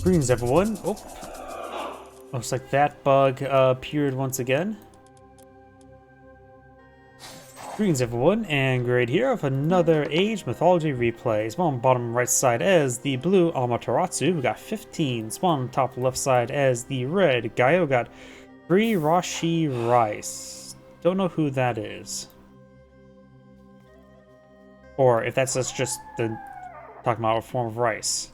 Greetings, everyone. Oh, looks like that bug appeared once again. Greetings, everyone, and Grade here of another Age Mythology Replay. Spawn on the bottom right side as the blue Amaterasu, we got 15. Spawn on the top left side as the red Gaia, we got FreeRasheeRice. Don't know who that is. Or if that's just the talking about a form of rice.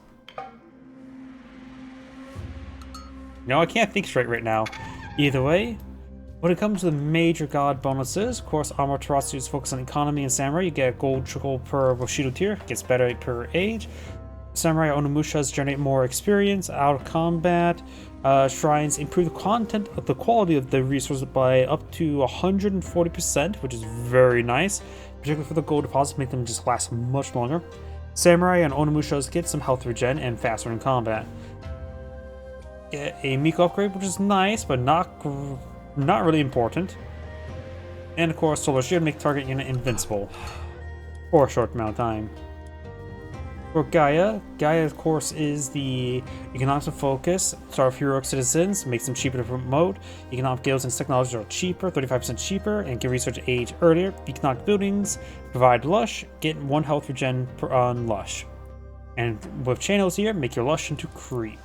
No, I can't think straight right now. Either way, when it comes to the major god bonuses, of course, Amaterasu is focused on economy and samurai. You get a gold trickle per Bushido tier, gets better per age. Samurai Onimushas generate more experience out of combat. Shrines improve the content of the quality of the resources by up to 140%, which is very nice, particularly for the gold deposits, make them just last much longer. Samurai and Onimushas get some health regen and faster in combat. Get a Miko upgrade, which is nice, but not really important. And of course, Solar Shield make target unit invincible for a short amount of time. For Gaia, of course is the economics of focus. Start with heroic citizens, makes them cheaper to promote. Economic guilds and technologies are cheaper, 35% cheaper, and can research age earlier. Economic buildings provide lush, get 1 health regen on lush. And with channels here, make your lush into creep.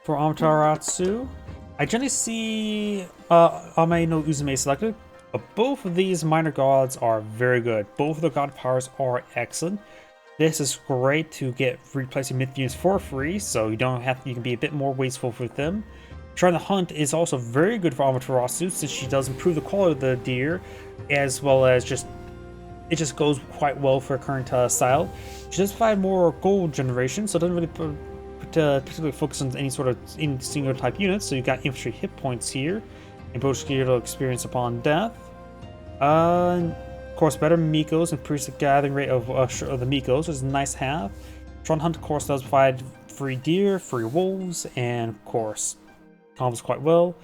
For Amaterasu, I generally see Ame no Uzume selected, but both of these minor gods are very good. Both of the god powers are excellent. This is great to get replacing myth units for free, so you can be a bit more wasteful with them. Trying to hunt is also very good for Amaterasu, since she does improve the quality of the deer, as well as it just goes quite well for current style. She does provide more gold generation, so it doesn't really particularly focus on any sort of single type units. So you got infantry hit points here, and Bushido experience upon death. Of course, better Mikos, increase the gathering rate of the Mikos, which is nice to have. Tron Hunt, of course, does provide free deer, free wolves, and of course, combos quite well.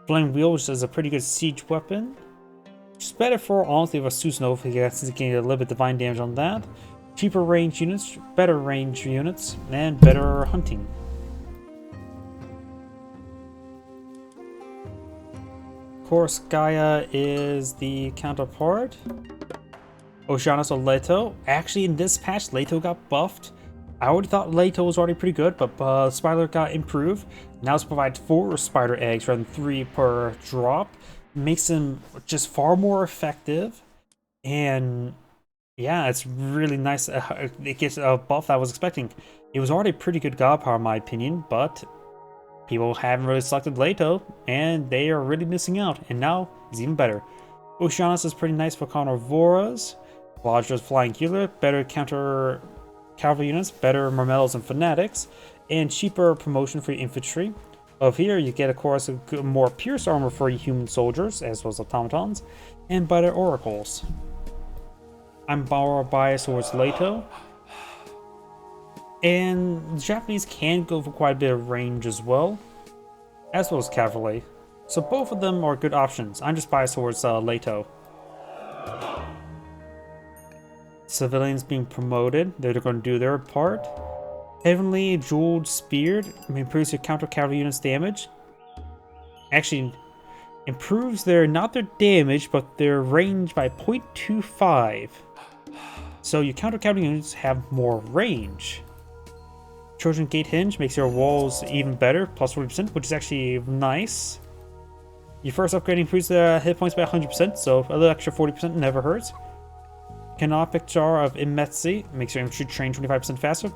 Flame Wheel, which is a pretty good siege weapon. Which is better for, honestly, with a Susano, since you can get a little bit divine damage on that. Cheaper range units, better range units, and better hunting. Of course, Gaia is the counterpart. Oceanus or Leto. Actually, in this patch, Leto got buffed. I already thought Leto was already pretty good, but Spider got improved. Now it's provides 4 spider eggs rather than 3 per drop. Makes him just far more effective. And yeah, it's really nice. It gets a buff that I was expecting. It was already a pretty good god power in my opinion, but people haven't really selected Leto, and they are really missing out. And now it's even better. Oceanus is pretty nice for carnivoras. Vladra's flying healer, better counter cavalry units, better Marmellos and fanatics, and cheaper promotion for infantry. Of here, you get, of course, a more pierce armor for human soldiers, as well as automatons, and better oracles. I'm more biased towards Leto. And the Japanese can go for quite a bit of range as well as cavalry. So both of them are good options. I'm just biased towards Leto. Civilians being promoted, they're going to do their part. Heavenly Jeweled Spear improves your counter cavalry units damage. Actually, improves not their damage, but their range by 0.25. So your counter cavalry units have more range. Trojan Gate Hinge makes your walls even better, plus 40%, which is actually nice. Your first upgrade improves the hit points by 100%, so a little extra 40% never hurts. Canopic Jar of Imetsi makes your infantry train 25% faster,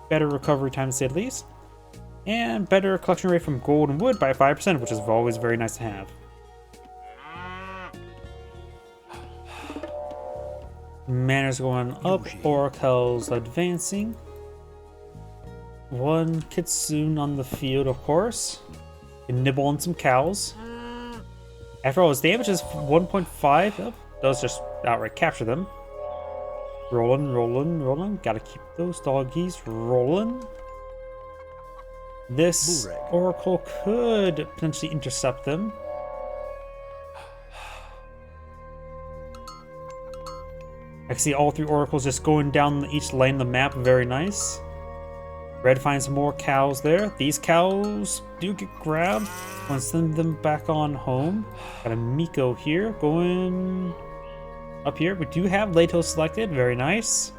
better recovery time to say the least, and better collection rate from gold and wood by 5%, which is always very nice to have. Manners going up, oracles advancing. 1 Kitsune on the field, of course. Can nibble on some cows. After all, his damage is 1.5. Oh, those just outright capture them. Rolling. Gotta keep those doggies rolling. This oracle could potentially intercept them. I can see all 3 oracles just going down each lane of the map. Very nice. Red finds some more cows there. These cows do get grabbed. Want to send them back on home. Got a Miko here going up here. We do have Leto selected. Very nice.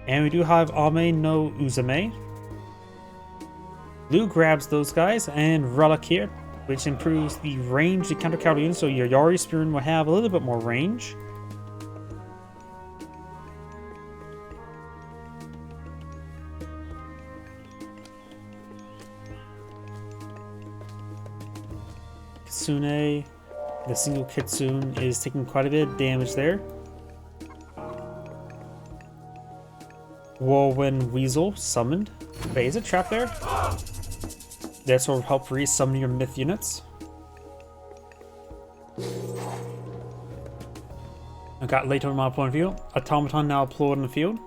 And we do have Ame no Uzume. Blue grabs those guys, and Relic here, which improves the range to counter cavalry units, so your Yari Spearman will have a little bit more range. Kitsune, the single Kitsune is taking quite a bit of damage there. Whirlwind Weasel summoned. Wait, is it trapped there? That sort of help re-summon your myth units. I got Leto in my point of view. Automaton now deployed in the field.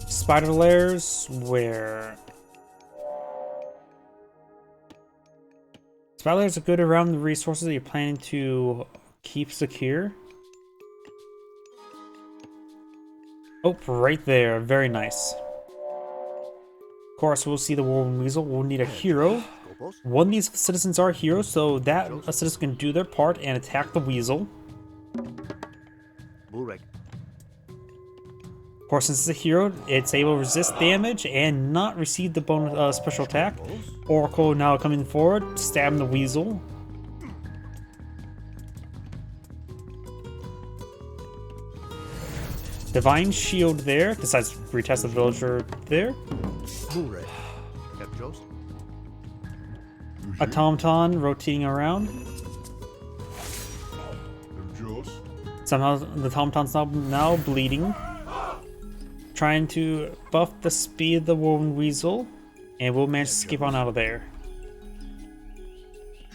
Spider lairs, where spider lairs are good around the resources that you're planning to keep secure. Oh, right there. Very nice. Of course, we'll see the Whirlwind Weasel. We'll need a hero. One of these citizens are heroes, so that a citizen can do their part and attack the Weasel. Of course, since it's a hero, it's able to resist damage and not receive the bonus special attack. Oracle now coming forward, stabbing the Weasel. Divine Shield there, decides to retest the villager there. Automaton rotating around. Somehow the automaton's now bleeding. Trying to buff the speed of the Whirlwind Weasel, and we'll manage to skip on out of there.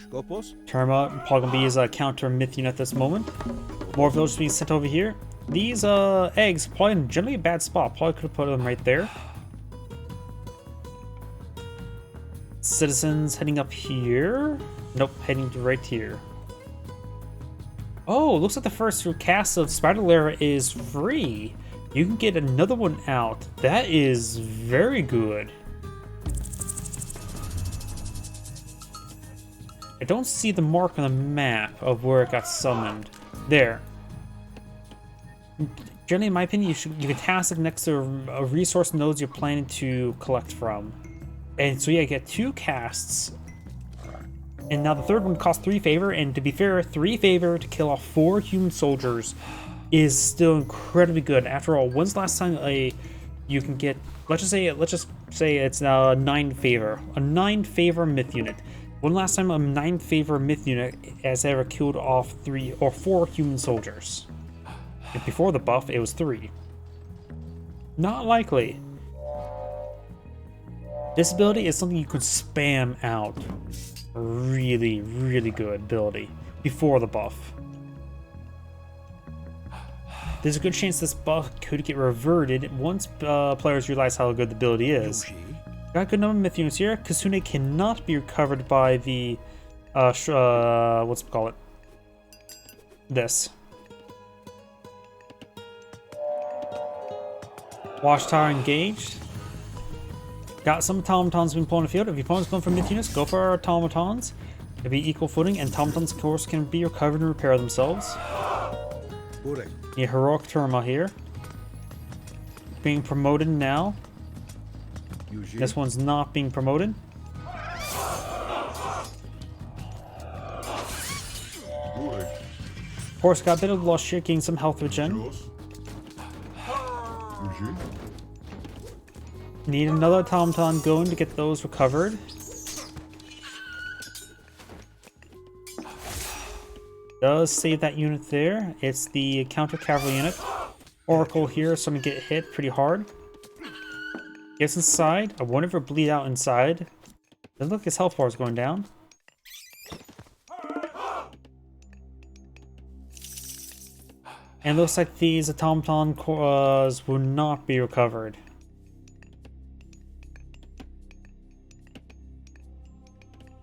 Terma probably gonna be his counter myth unit at this moment. More villagers being sent over here. These eggs probably in generally a bad spot. Probably could have put them right there. Citizens heading up here. Nope, heading right here. Oh, looks like the first cast of Spider Lair is free. You can get another one out. That is very good. I don't see the mark on the map of where it got summoned. There. Generally, in my opinion, you can task it next to a resource nodes you're planning to collect from. And so yeah, you get 2 casts. And now the third one costs 3 favor, and to be fair, 3 favor to kill off 4 human soldiers is still incredibly good. After all, when's the last time you can get, let's just say it's now a 9 favor. A 9 favor myth unit. When last time a 9 favor myth unit has ever killed off 3 or 4 human soldiers? And before the buff, it was 3. Not likely. This ability is something you could spam out. Really, really good ability before the buff. There's a good chance this buff could get reverted once players realize how good the ability is. Got a good number of myth units here. Kitsune cannot be recovered by the what's it call it? This. Watchtower engaged. Got some automatons being put on the field. If your opponent's going for myth units, go for automatons. It'll be equal footing, and automatons, of course, can be recovered and repair themselves. Yeah, heroic Terma here. Being promoted now. This one's not being promoted. Of course, got a bit of loss here, getting some health regen. Need another automaton going to get those recovered. Does save that unit there. It's the counter cavalry unit. Oracle here, so I'm gonna get hit pretty hard. Gets inside. I wonder if it'll bleed out inside. Doesn't look like his health bar is going down. And looks like these automaton cores will not be recovered.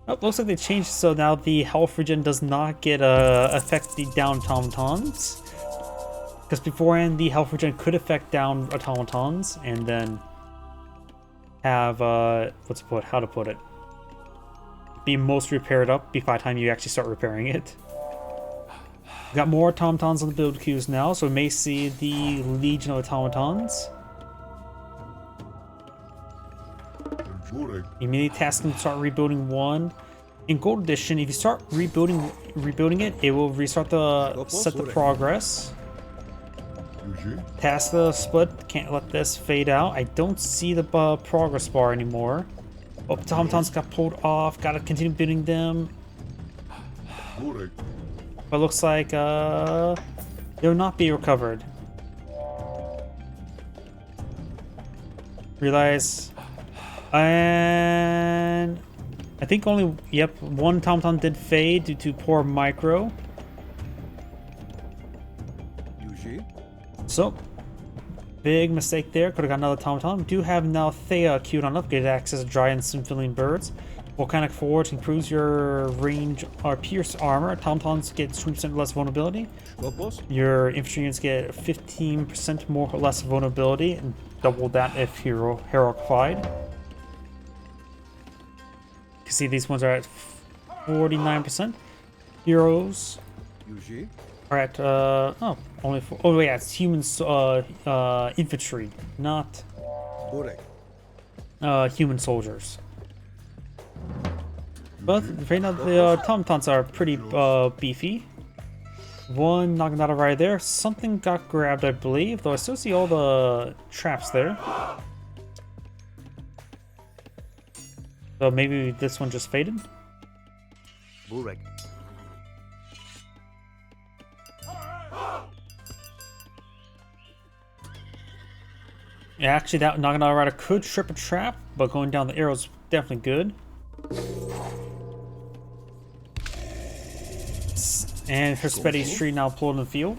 Oh, looks like they changed so now the health regen does not get affect the down automatons. Because beforehand, the health regen could affect down automatons, and then have, how to put it? Be most repaired up by the time you actually start repairing it. We got more automatons on the build queues now, so we may see the Legion of Automatons. Immediately task them to start rebuilding one. In Gold Edition, if you start rebuilding it, it will restart set the progress. Task the split, can't let this fade out. I don't see the progress bar anymore. Oh, automatons got pulled off, gotta continue building them. But looks like they will not be recovered. Realize, and I think only, yep, one automaton did fade due to poor micro. So, big mistake there. Could have got another automaton. We do have now Thea queued on upgraded access to giant symphiline birds. Volcanic Forge improves your range or pierce armor. Automatons get 20% less vulnerability. Your infantry units get 15% more or less vulnerability, and double that if heroified. You can see these ones are at 49%. Heroes are at yeah, it's human infantry, not human soldiers. But right now the automatons are pretty beefy. One knocking out right there. Something got grabbed, I believe, though I still see all the traps there. So maybe this one just faded. Yeah, actually, that Naginata Rider could trip a trap, but going down the arrow is definitely good. And Hesperi's tree now pulled in the field.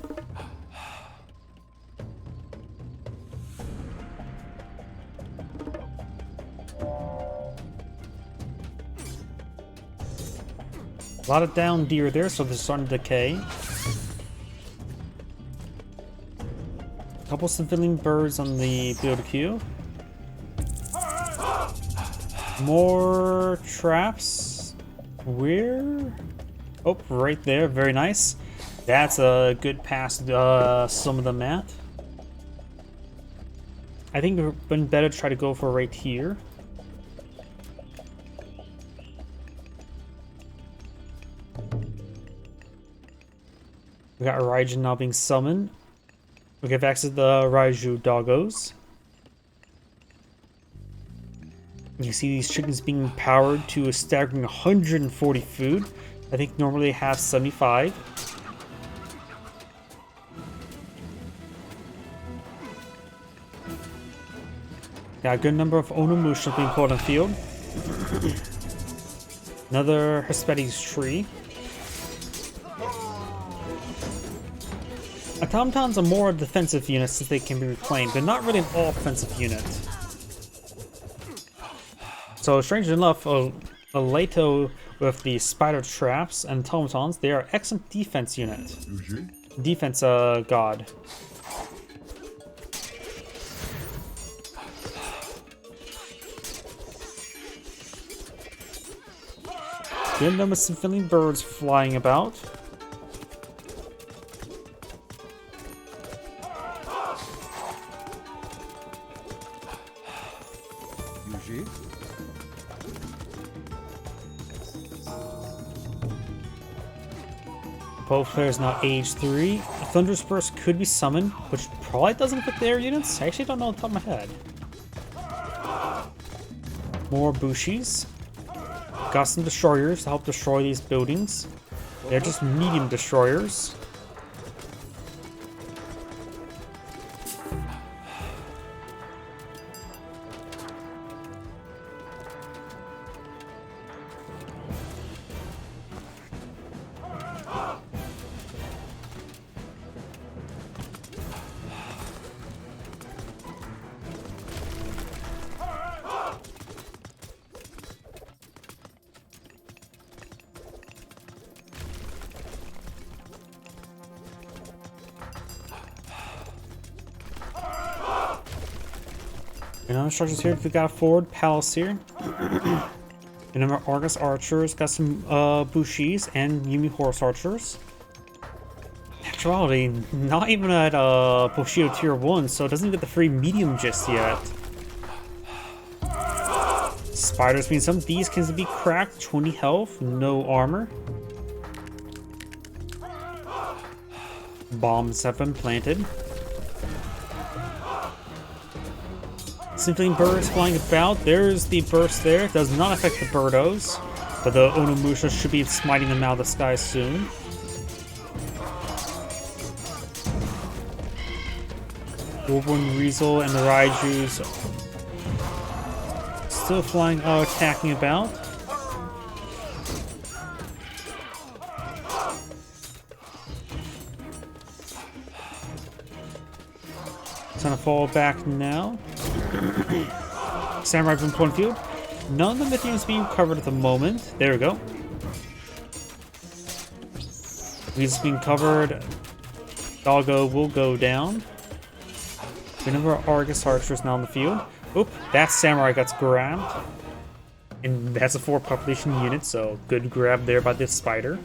A lot of down deer there, so they're starting to decay. A couple civilian birds on the build queue. More traps. Where? Oh, right there. Very nice. That's a good pass to some of them at. I think it would have been better to try to go for right here. We got Raijin now being summoned. We have access to the Raiju doggos. You see these chickens being powered to a staggering 140 food. I think normally they have 75. Got a good number of Onomusha being pulled on the field. Another Hesperi's tree. Automatons are more defensive units since they can be reclaimed. They're not really an all-offensive unit. So, strangely enough, Leto with the spider traps and automatons, they are excellent defense unit. Defense god. Good number of civilian birds flying about. Both players now age 3. Thunderous Burst could be summoned, which probably doesn't fit their units. I actually don't know off the top of my head. More Bushis. Got some destroyers to help destroy these buildings. They're just medium destroyers. You know, structures here. We got a forward palace here. You know, Argus archers, got some Bushis and Yumi horse archers. Actuality, not even at Bushido tier 1, so it doesn't get the free medium just yet. Spiders mean some of these can be cracked, 20 health, no armor. Bombs have been planted. Scintillating birds flying about. There's the burst there. Does not affect the birdos, but the Onomusha should be smiting them out of the sky soon. Wolverine, Weasel, and the Raijus still flying, attacking about. It's gonna fall back now. Samurai from point of view. None of the Mythians being covered at the moment. There we go. Weasel's being covered. Doggo will go down. The number of Argus archers now in the field. Oop, that samurai gets grabbed. And that's a 4 population unit, so good grab there by this spider.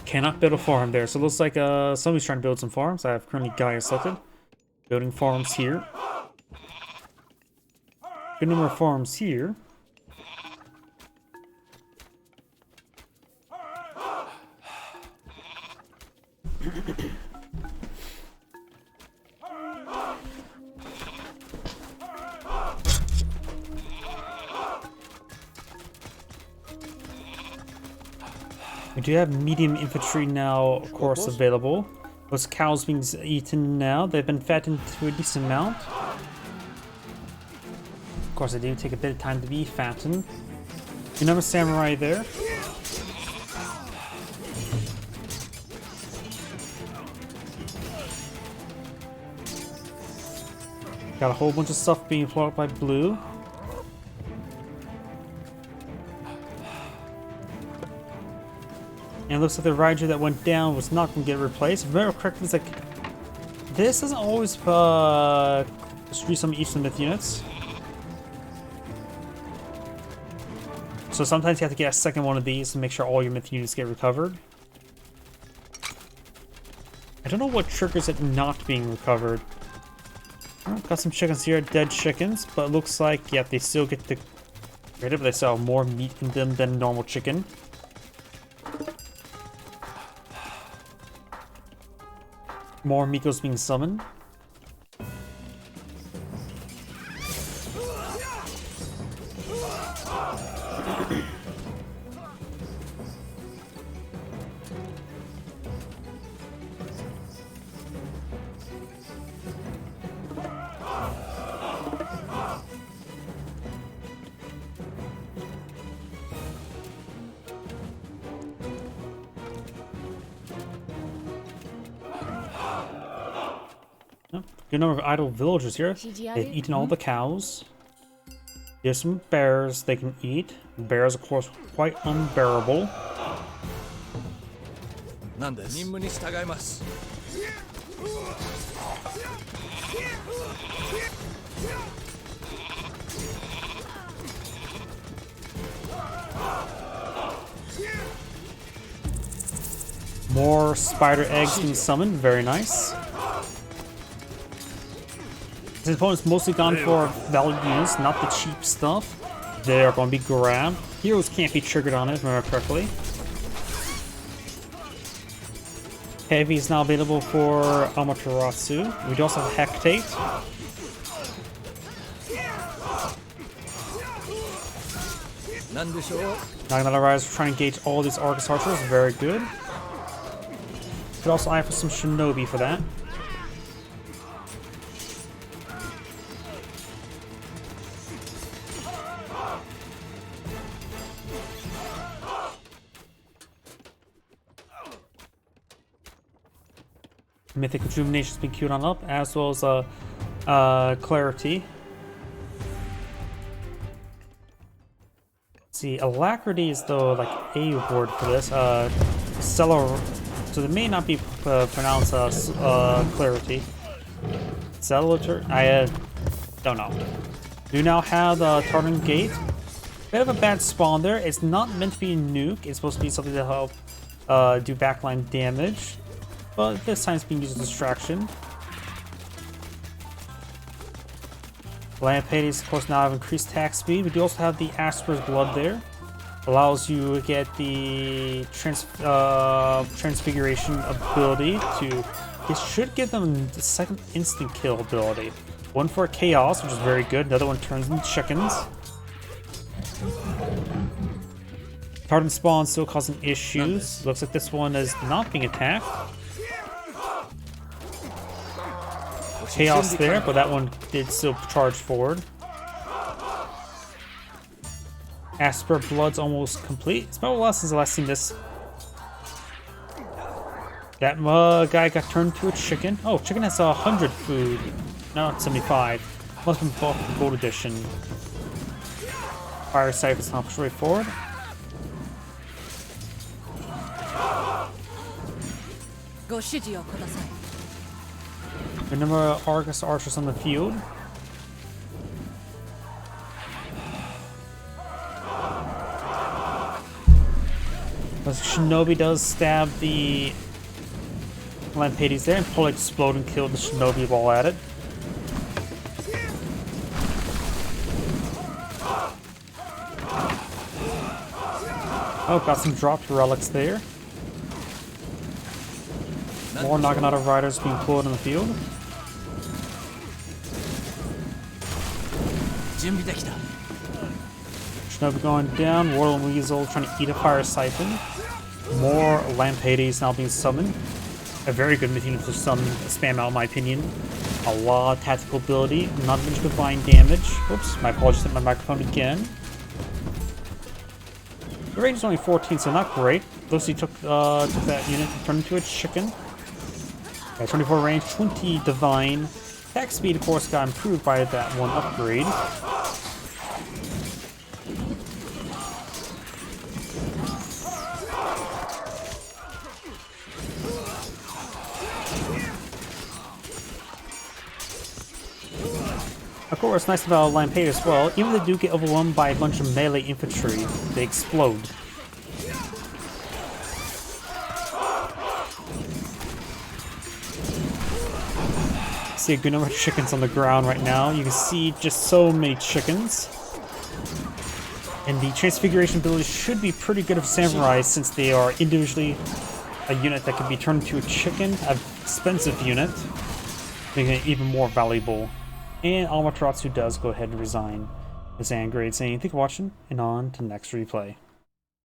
Cannot build a farm there, so it looks like somebody's trying to build some farms. I have currently Gaia selected. Building farms here. Good number of farms here. We do have medium infantry now, of course, available. Those cows being eaten now. They've been fattened to a decent amount. Of course, they do take a bit of time to be fattened. Another samurai there. Got a whole bunch of stuff being floated by blue. And it looks like the Raiju that went down was not going to get replaced. If I remember correctly, it's like this doesn't always distribute some Eastern Myth units. So sometimes you have to get a second one of these to make sure all your Myth units get recovered. I don't know what triggers it not being recovered. Got some chickens here, dead chickens, but it looks like, yeah, they still get the rid of it. They still have more meat in them than normal chicken. More Mikos being summoned. Good number of idle villagers here. They've eaten all the cows. There's some bears they can eat. Bears, of course, quite unbearable. More spider eggs being summoned. Very nice. His opponent's mostly gone for value units, not the cheap stuff. They are going to be grabbed. Heroes can't be triggered on it, if I remember correctly. Heavy is now available for Amaterasu. We do also have Hectate. Naginata Rise trying to engage all these Argus archers. Very good. Could also eye for some Shinobi for that. Mythic Rejuvenation's been queued on up, as well as Clarity. Let's see, Alacrity is though like a word for this. so they may not be pronounced clarity. Cellator? I don't know. Do now have the Tartan Gate. Bit of a bad spawn there. It's not meant to be a nuke. It's supposed to be something to help do backline damage. But this time it's being used as a distraction. Lamp-Hades, of course, now have increased attack speed. We do also have the Asper's Blood there. Allows you to get the transfiguration ability to... It should give them the second instant kill ability. One for Chaos, which is very good. Another one turns into chickens. Tartan spawn still causing issues. Looks like this one is not being attacked. Chaos there, but that one did still charge forward. Asper Blood's almost complete. It's been a while since I last seen this. That guy got turned to a chicken. Oh, chicken has 100 food. No, it's 75. Must have been bought from Gold Edition. Fire Sight is not straightforward. A number of Argus archers on the field. But Shinobi does stab the Lamp-Hades there and probably explode and kill the Shinobi while at it. Oh, got some dropped relics there. More Naginata riders being pulled in the field. Shinobi going down. Warlord Weasel trying to eat a fire siphon. More Lamp-Hades now being summoned. A very good machine to summon, spam out in my opinion. A lot of tactical ability, not much divine damage. Oops, my apologies, hit my microphone again. The range is only 14, so not great. Lucy took that unit and turned into a chicken. Yeah, 24 range, 20 divine. Attack speed, of course, got improved by that one upgrade. Of course, what's nice about Lamp-Hades as well, even if they do get overwhelmed by a bunch of melee infantry, they explode. See a good number of chickens on the ground right now. You can see just so many chickens. And the transfiguration ability should be pretty good of samurai since they are individually a unit that can be turned into a chicken, an expensive unit, making it even more valuable. And Amaterasu does go ahead and resign as Angrade, saying thank you for watching, and on to the next replay.